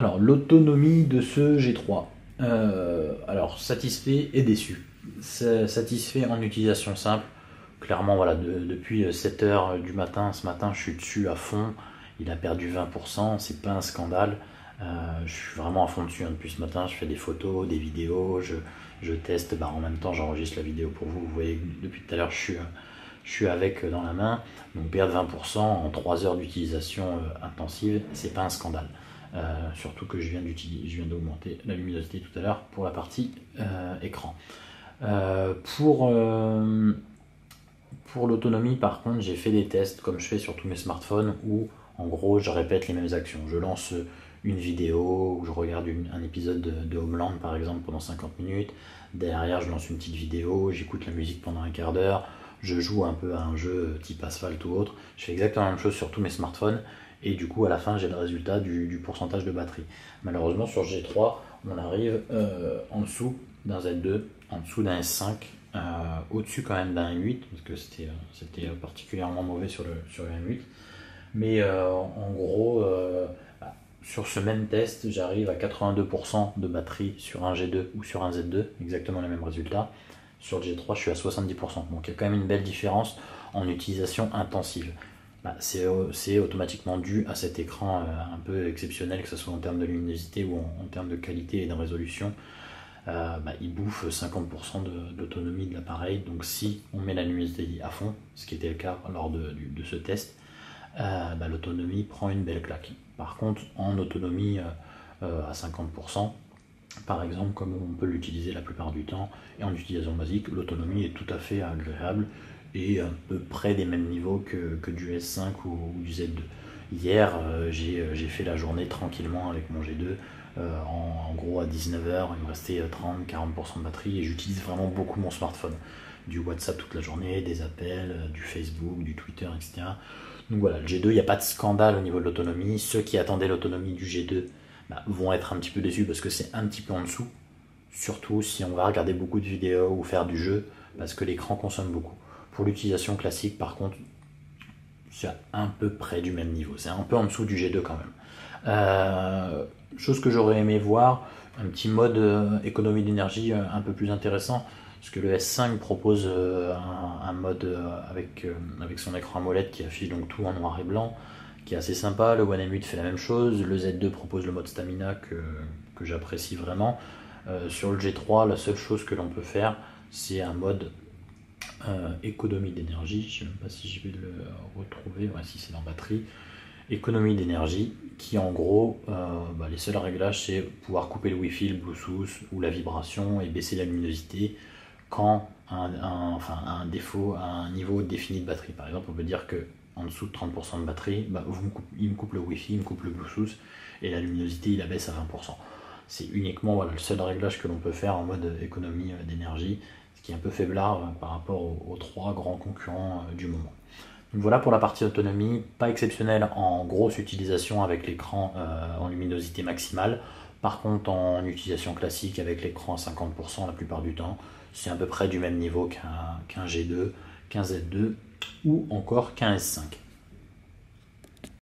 Alors, l'autonomie de ce G3. Alors, satisfait et déçu. Satisfait en utilisation simple. Clairement, voilà, depuis 7 heures du matin, ce matin, je suis dessus à fond. Il a perdu 20%, c'est pas un scandale. Je suis vraiment à fond dessus, hein, depuis ce matin. Je fais des photos, des vidéos, je teste. En même temps, j'enregistre la vidéo pour vous. Vous voyez, depuis tout à l'heure, je suis avec dans la main. Donc, perdre 20% en 3 heures d'utilisation intensive, c'est pas un scandale. Surtout que je viens d'augmenter la luminosité tout à l'heure pour la partie écran. Pour l'autonomie, par contre, j'ai fait des tests comme je fais sur tous mes smartphones où en gros je répète les mêmes actions. Je lance une vidéo où je regarde un épisode de Homeland par exemple pendant 50 minutes. Derrière, je lance une petite vidéo, j'écoute la musique pendant un quart d'heure, je joue un peu à un jeu type Asphalt ou autre. Je fais exactement la même chose sur tous mes smartphones et du coup à la fin j'ai le résultat du pourcentage de batterie. Malheureusement sur G3 on arrive en dessous d'un Z2, en dessous d'un S5, au-dessus quand même d'un M8 parce que c'était particulièrement mauvais sur le M8. Mais en gros sur ce même test j'arrive à 82% de batterie sur un G2 ou sur un Z2, exactement les mêmes résultats. Sur le G3 je suis à 70%, donc il y a quand même une belle différence en utilisation intensive. C'est automatiquement dû à cet écran un peu exceptionnel, que ce soit en termes de luminosité ou en termes de qualité et de résolution. Il bouffe 50% d'autonomie de l'appareil. Donc si on met la luminosité à fond, ce qui était le cas lors de ce test, l'autonomie prend une belle claque. Par contre, en autonomie à 50%, par exemple, comme on peut l'utiliser la plupart du temps, et en utilisation basique, l'autonomie est tout à fait agréable et à peu près des mêmes niveaux que du S5 ou du Z2. Hier, j'ai fait la journée tranquillement avec mon G2. En gros, à 19h, il me restait 30-40% de batterie et j'utilise vraiment beaucoup mon smartphone. Du WhatsApp toute la journée, des appels, du Facebook, du Twitter, etc. Donc voilà, le G2, il n'y a pas de scandale au niveau de l'autonomie. Ceux qui attendaient l'autonomie du G2 vont être un petit peu déçus parce que c'est un petit peu en dessous. Surtout si on va regarder beaucoup de vidéos ou faire du jeu, parce que l'écran consomme beaucoup. Pour l'utilisation classique, par contre, c'est à peu près du même niveau. C'est un peu en dessous du G2 quand même. Chose que j'aurais aimé voir, un petit mode économie d'énergie un peu plus intéressant, parce que le S5 propose un mode avec son écran AMOLED qui affiche donc tout en noir et blanc, qui est assez sympa. Le One M8 fait la même chose. Le Z2 propose le mode Stamina que j'apprécie vraiment. Sur le G3, la seule chose que l'on peut faire, c'est un mode économie d'énergie. Je ne sais même pas si je vais le retrouver. Ouais, si c'est dans batterie. Économie d'énergie, qui en gros, les seuls réglages, c'est pouvoir couper le Wi-Fi, le Bluetooth ou la vibration et baisser la luminosité quand un défaut, à un niveau défini de batterie. Par exemple, on peut dire que en dessous de 30% de batterie, il me coupe le Wi-Fi, il me coupe le Bluetooth et la luminosité il la baisse à 20%. C'est uniquement le seul réglage que l'on peut faire en mode économie d'énergie, ce qui est un peu faiblard par rapport aux 3 grands concurrents du moment. Donc voilà pour la partie autonomie, pas exceptionnelle en grosse utilisation avec l'écran en luminosité maximale. Par contre, en utilisation classique avec l'écran à 50% la plupart du temps, c'est à peu près du même niveau qu'un G2, qu'un Z2 ou encore qu'un S5.